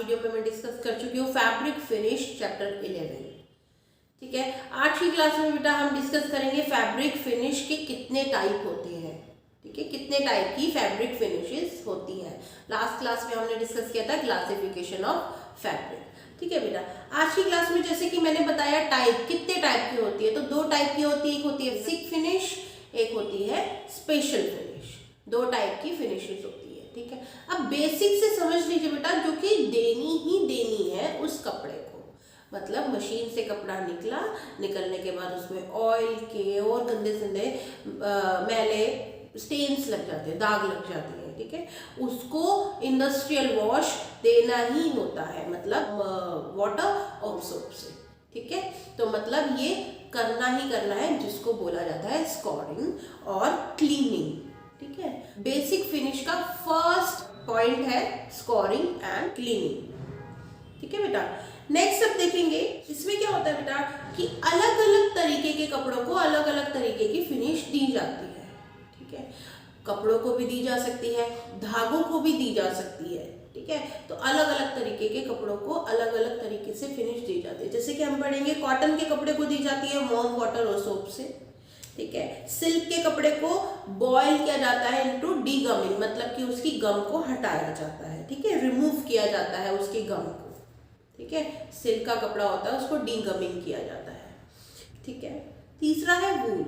Video में मैं discuss कर चुकी हूँ फैब्रिक फिनिश चैप्टर 11। ठीक है, आज की क्लास में बेटा हम डिस्कस करेंगे फैब्रिक फिनिश के कितने टाइप होते हैं। ठीक है, कितने टाइप की फैब्रिक फिनिशेस होती हैं। लास्ट क्लास में हमने डिस्कस किया था क्लासिफिकेशन ऑफ फैब्रिक। ठीक है बेटा, आज की क्लास में जैसे कि मैंने बताया टाइप कितने टाइप की होती है, तो दो टाइप की होती है, एक होती है बेसिक फिनिश, एक होती है स्पेशल फिनिश। दो टाइप की फिनिशेस होती है। ठीक है, अब बेसिक से समझ लीजिए बेटा, जो कि देनी ही देनी है उस कपड़े को, मतलब मशीन से कपड़ा निकलने के बाद उसमें ऑयल के और गंदे संदे मैले स्टेन्स लग जाते हैं, दाग लग जाते हैं। ठीक है, उसको इंडस्ट्रियल वॉश देना ही होता है, मतलब वाटर और सोप से। ठीक है, तो मतलब ये करना ही करना है, जिसको बोला जाता है स्कोरिंग और क्लीनिंग। ठीक है, बेसिक फिनिश का फर्स्ट पॉइंट है स्कोरिंग एंड क्लीनिंग। ठीक है बेटा, नेक्स्ट अब देखेंगे इसमें क्या होता है बेटा कि अलग अलग तरीके के कपड़ों को अलग अलग तरीके की फिनिश दी जाती है। ठीक है, कपड़ों को भी दी जा सकती है, धागों को भी दी जा सकती है। ठीक है, तो अलग अलग तरीके के कपड़ों को अलग अलग तरीके से फिनिश दी जाती है। जैसे कि हम पढ़ेंगे कॉटन के कपड़े को दी जाती है वार्म वाटर और सोप से। ठीक है, सिल्क के कपड़े को बॉयल किया जाता है इनटू डीगमिंग, मतलब कि उसकी गम को हटाया जाता है। ठीक है, रिमूव किया जाता है उसकी गम को। ठीक है, सिल्क का कपड़ा होता है उसको डीगमिंग किया जाता है। ठीक है, तीसरा है वूल।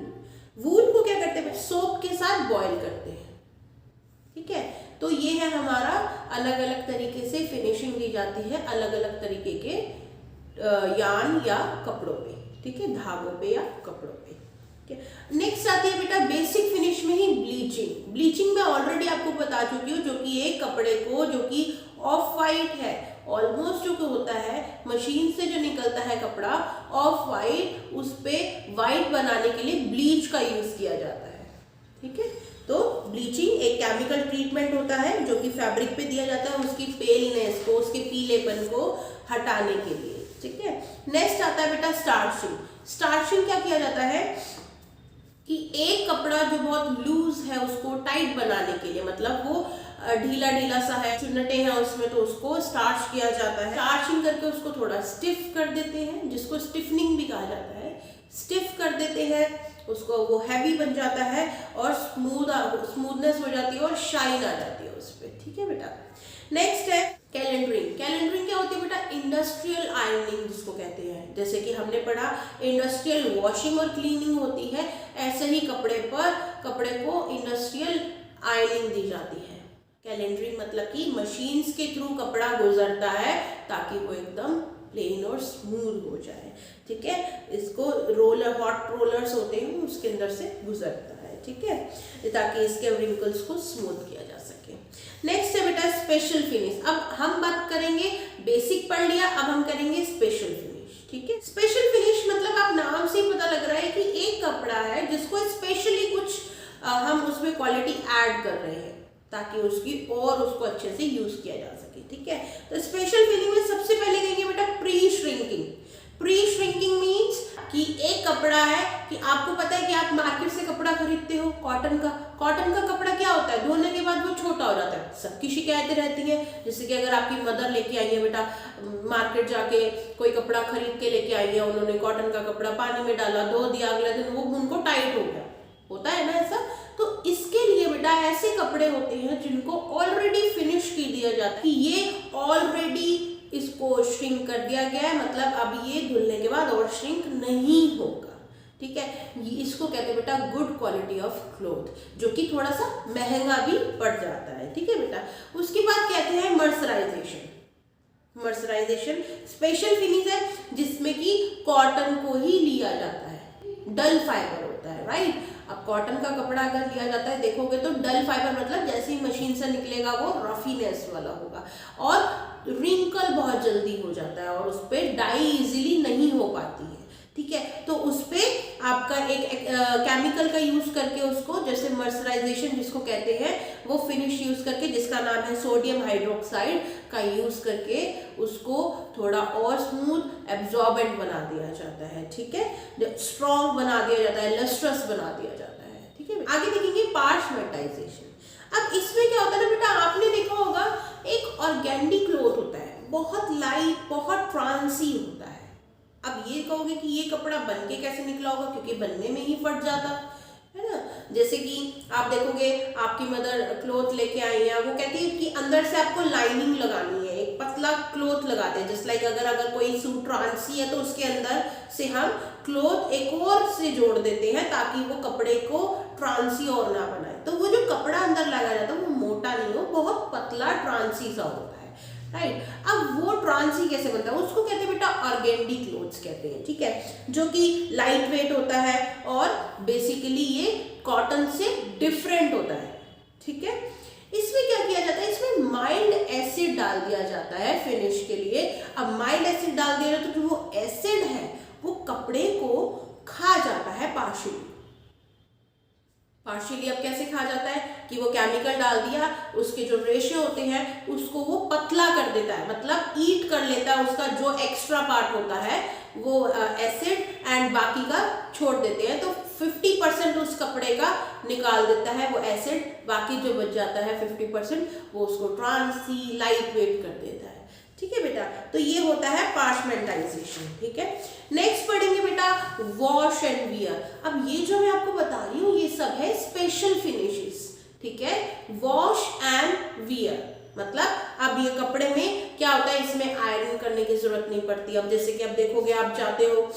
वूल को क्या करते हैं, सोप के साथ बॉयल करते हैं। ठीक है, तो ये है हमारा अलग अलग तरीके से फिनिशिंग दी जाती है अलग अलग तरीके के यार्न या कपड़ों पे। ठीक है, धागों पे या कपड़ों पे। नेक्स्ट आती है बेटा बेसिक फिनिश में ही ब्लीचिंग। ब्लीचिंग मैं ऑलरेडी आपको बता चुकी हूँ, जो कि एक कपड़े को जो कि ऑफ वाइट है, ऑलमोस्ट जो होता है मशीन से जो निकलता है कपड़ा ऑफ वाइट, उस पे वाइट बनाने के लिए ब्लीच का यूज किया जाता है। ठीक है, तो ब्लीचिंग एक केमिकल ट्रीटमेंट होता है जो कि फैब्रिक पे दिया जाता है उसकी पेलनेस को, उसके पीलेपन को हटाने के लिए। ठीक है, नेक्स्ट आता है बेटा स्टार्चिंग। स्टार्चिंग क्या किया जाता है कि एक कपड़ा जो बहुत लूज है उसको टाइट बनाने के लिए, मतलब वो ढीला ढीला सा है, चुन्नटे हैं उसमें, तो उसको स्टार्च किया जाता है। स्टार्चिंग करके उसको थोड़ा स्टिफ कर देते हैं, जिसको स्टिफनिंग भी कहा जाता है। स्टिफ कर देते हैं उसको, वो हैवी बन जाता है और स्मूथनेस हो जाती है और शाइन आ जाती है उस पर। ठीक है बेटा, नेक्स्ट है कैलेंडरिंग। कैलेंडरिंग क्या होती है बेटा, इंडस्ट्रियल आयरनिंग जिसको कहते हैं। जैसे कि हमने पढ़ा इंडस्ट्रियल वॉशिंग और क्लीनिंग होती है, ऐसे ही कपड़े को इंडस्ट्रियल आयरनिंग दी जाती है। कैलेंडरिंग मतलब कि मशीन्स के थ्रू कपड़ा गुजरता है ताकि वो एकदम प्लेन और स्मूथ हो जाए। ठीक है, इसको रोलर, हॉट रोलर्स होते हैं उसके अंदर से गुजरता है। ठीक है, ताकि इसके रिंकल्स को स्मूथ किया जा सके। नेक्स्ट है बेटा स्पेशल फिनिश। अब हम बात करेंगे, बेसिक पढ़ लिया, अब हम करेंगे स्पेशल फिनिश। ठीक है, स्पेशल फिनिश मतलब आप नाम से ही पता लग रहा है कि एक कपड़ा है जिसको स्पेशली कुछ हम उसमें क्वालिटी ऐड कर रहे हैं ताकि उसको अच्छे से यूज किया जा सके। ठीक है, तो स्पेशल फिनिश में सबसे पहले कहेंगे बेटा pre shrinking. Pre shrinking means कि एक कपड़ा है कि आपको पता है कि आप मार्केट से कपड़ा खरीदते हो कॉटन का कपड़ा क्या होता है, धोने के बाद वो छोटा हो जाता है। सबकी शिकायतें रहती हैं, जैसे कि अगर आपकी मदर लेके आई है बेटा, मार्केट जाके कोई कपड़ा खरीद के लेके आई है, उन्होंने कॉटन का कपड़ा पानी में डाला, धो दिया, अगले दिन वो उनको टाइट हो गया, होता है ना ऐसा। तो इसके लिए बेटा ऐसे कपड़े होते हैं जिनको ऑलरेडी फिनिश की दिया जाता है कि ये ऑलरेडी इसको श्रिंक कर दिया गया है, मतलब अब ये धुलने के बाद और श्रिंक नहीं होगा। ठीक है, इसको कहते हैं बेटा गुड क्वालिटी ऑफ क्लोथ, जो कि थोड़ा सा महंगा भी पड़ जाता है। ठीक है बेटा, उसके बाद कहते हैं मर्सराइजेशन। मर्सराइजेशन स्पेशल फिनिश है जिसमें कि कॉटन को ही लिया जाता है, डल फाइबर होता है। राइट, अब कॉटन का कपड़ा अगर लिया जाता है देखोगे तो डल फाइबर मतलब जैसे ही मशीन से निकलेगा वो रफीनेस वाला होगा और रिंकल बहुत जल्दी हो जाता है और उस पर डाई इजीली नहीं हो पाती है। ठीक है, तो उस पर आपका एक केमिकल का यूज करके उसको, जैसे मर्सराइजेशन जिसको कहते हैं, वो फिनिश यूज करके, जिसका नाम है सोडियम हाइड्रोक्साइड का यूज करके उसको थोड़ा और स्मूथ एब्जॉर्बेंट बना दिया जाता है। ठीक है, स्ट्रॉन्ग बना दिया जाता है, लस्ट्रस बना दिया जाता है। ठीक है, आगे देखेंगे पार्चमेंटाइजेशन। अब इसमें क्या होता है ना बेटा, आपने देखा होगा एक ऑर्गेंडी क्लॉथ होता है, बहुत लाइट, बहुत ट्रांसी होता है। अब ये कहोगे कि ये कपड़ा बन के कैसे निकला होगा, क्योंकि बनने में ही फट जाता है ना। जैसे कि आप देखोगे आपकी मदर क्लोथ लेके आई है, वो कहती है कि अंदर से आपको लाइनिंग लगानी है, एक पतला क्लोथ लगाते हैं। जस्ट लाइक अगर कोई सूट ट्रांसी है तो उसके अंदर से हम क्लोथ एक और से जोड़ देते हैं ताकि वो कपड़े को ट्रांसी और ना बनाए। तो वो जो कपड़ा अंदर लगाया जाता है वो मोटा नहीं हो, बहुत पतला ट्रांसी सा होता है, राइट। अब वो ट्रांसी कैसे बनता है, उसको कहते हैं बेटा ऑर्गेंडी क्लोथ्स कहते हैं, ठीक है, जो कि लाइट वेट होता है और बेसिकली ये कॉटन से डिफरेंट होता है, ठीक है। इसमें क्या किया जाता है, इसमें माइल्ड एसिड डाल दिया जाता है फिनिश के लिए। अब माइल्ड एसिड डाल दिया जाता है तो वो एसिड है वो कपड़े को खा जाता है पार्शियली। अब कैसे खा जाता है कि वो केमिकल डाल दिया, उसके जो रेशे होते हैं उसको वो पतला कर देता है, मतलब ईट कर लेता है, उसका जो एक्स्ट्रा पार्ट होता है वो एसिड एंड बाकी का छोड़ देते हैं। तो 50% उस कपड़े का निकाल देता है वो एसिड, बाकी जो बच जाता है 50% वो उसको ट्रांसी लाइट वेट कर देता है, ठीक है बेटा। तो ये होता है पार्चमेंटाइजेशन, ठीक है। नेक्स्ट पढ़ेंगे बेटा वॉश एंड वियर। अब ये जो मैं आपको बता रही हूँ ये सब है स्पेशल फिनिशेस, ठीक है। वॉश एंड वियर मतलब अब ये कपड़े में क्या होता है, इसमें आयरन करने की जरूरत नहीं पड़ती। अब जैसे कि अब देखोगे आप चाहते हो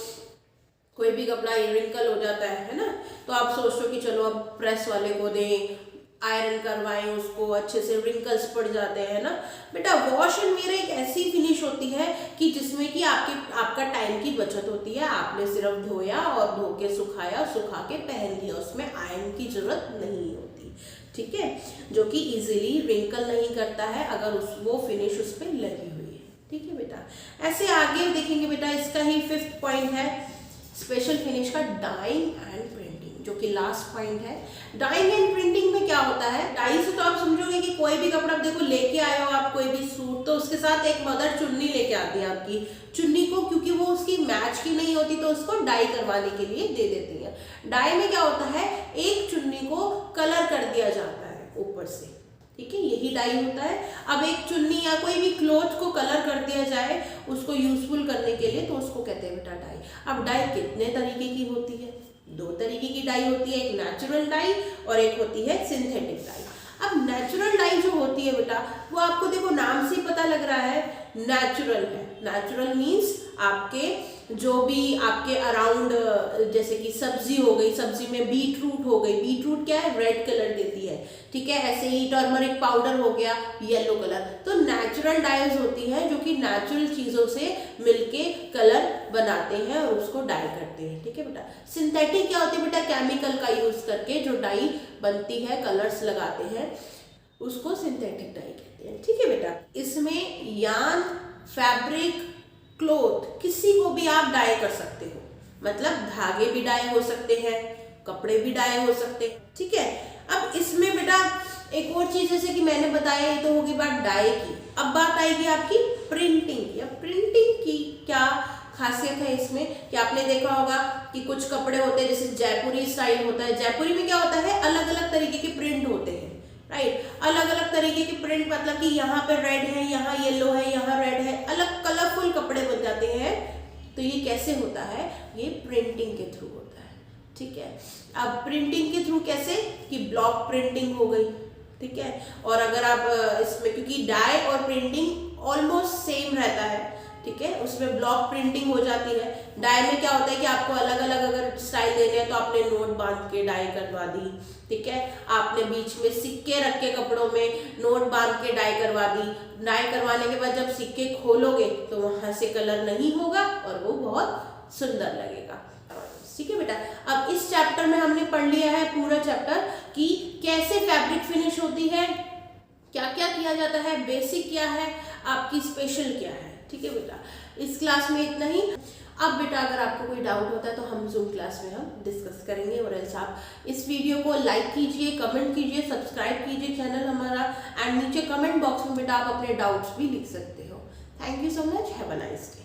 कोई भी कपड़ा रिंकल हो जाता है ना, तो आप सोचते हो कि चलो अब प्रेस वाले को दें, आयरन करवाएं उसको, अच्छे से रिंकल्स पड़ जाते हैं ना। बेटा वॉश एंड वियर एक ऐसी फिनिश होती है कि जिसमें कि आपका टाइम की बचत होती है। आपने सिर्फ धोया और धो के सुखाया, सुखा के पहन लिया, उसमें आयरन की जरूरत नहीं होती, ठीक है, जो कि इजीली रिंकल नहीं करता है अगर वो फिनिश उस पर लगी हुई है, ठीक है बेटा। ऐसे आगे देखेंगे बेटा, इसका ही 5th पॉइंट है स्पेशल फिनिश का डाइंग एंड प्रिंटिंग, जो कि लास्ट पॉइंट है। डाइंग एंड प्रिंटिंग में क्या होता है, डाई से तो आप समझोगे कि कोई भी कपड़ा देखो लेके आए हो आप, कोई भी सूट, तो उसके साथ एक मदर चुन्नी लेके आती है आपकी चुन्नी को, क्योंकि वो उसकी मैच की नहीं होती तो उसको डाई करवाने के लिए दे देती है। डाई में क्या होता है, एक चुन्नी को कलर कर दिया जाता है ऊपर से, ठीक है, यही डाई होता है। अब एक चुन्नी या कोई भी क्लॉथ को कलर कर दिया जाए उसको यूजफुल करने के लिए, तो उसको कहते हैं बेटा डाई। अब डाई कितने तरीके की होती है, 2 तरीके की डाई होती है, एक नेचुरल डाई और एक होती है सिंथेटिक डाई। अब नेचुरल डाई जो होती है बेटा वो आपको देखो नाम से ही पता लग रहा है नेचुरल है। नेचुरल मीन्स आपके जो भी आपके अराउंड, जैसे कि सब्जी हो गई, सब्जी में बीट रूट हो गई, बीट रूट क्या है, रेड कलर देती है, ठीक है। ऐसे ही टर्मरिक पाउडर हो गया येलो कलर। तो नेचुरल डाइज होती है जो कि नेचुरल चीजों से मिलके कलर बनाते हैं और उसको डाई करते हैं, ठीक है बेटा। सिंथेटिक क्या होती है बेटा, केमिकल का यूज करके जो डाई बनती है, कलर्स लगाते हैं, उसको सिंथेटिक डाई कहते हैं, ठीक है बेटा। इसमें यार्न, फैब्रिक, क्लोथ किसी को भी आप डाई कर सकते हो, मतलब धागे भी डाई हो सकते हैं, कपड़े भी डाई हो सकते हैं, ठीक है। अब इसमें बेटा एक और चीज, जैसे कि मैंने बताया ये तो होगी बात डाई की, अब बात आएगी आपकी प्रिंटिंग की। अब प्रिंटिंग की क्या खासियत है इसमें कि आपने देखा होगा कि कुछ कपड़े होते हैं जैसे जयपुरी स्टाइल होता है, जयपुरी में क्या होता है, अलग अलग तरीके के प्रिंट होते हैं, राइट। अलग अलग तरीके के प्रिंट, मतलब कि यहाँ पे रेड है, यहाँ येलो है, यहाँ रेड है, अलग कलरफुल कपड़े बन जाते हैं। तो ये कैसे होता है, ये प्रिंटिंग के थ्रू होता है, ठीक है। अब प्रिंटिंग के थ्रू कैसे कि ब्लॉक प्रिंटिंग हो गई, ठीक है। और अगर आप इसमें, क्योंकि डाई और प्रिंटिंग ऑलमोस्ट सेम रहता है, ठीक है, उसमें ब्लॉक प्रिंटिंग हो जाती है। डाई में क्या होता है कि आपको अलग अलग अगर स्टाइल देने हैं तो आपने नोट बांध के डाई करवा दी, ठीक है। आपने बीच में सिक्के रख के कपड़ों में नोट बांध के डाई करवा दी। डाई करवाने के बाद जब सिक्के खोलोगे तो वहां से कलर नहीं होगा और वो बहुत सुंदर लगेगा, ठीक है बेटा। अब इस चैप्टर में हमने पढ़ लिया है पूरा चैप्टर कि कैसे फैब्रिक फिनिश होती है, क्या क्या किया जाता है, बेसिक क्या है, आपकी स्पेशल क्या है, ठीक है बेटा। इस क्लास में इतना ही। अब बेटा अगर आपको कोई डाउट होता है तो हम जूम क्लास में हम डिस्कस करेंगे। और ऐसा आप इस वीडियो को लाइक कीजिए, कमेंट कीजिए, सब्सक्राइब कीजिए चैनल हमारा, एंड नीचे कमेंट बॉक्स में बेटा आप अपने डाउट्स भी लिख सकते हो। Thank you so much, have a nice day.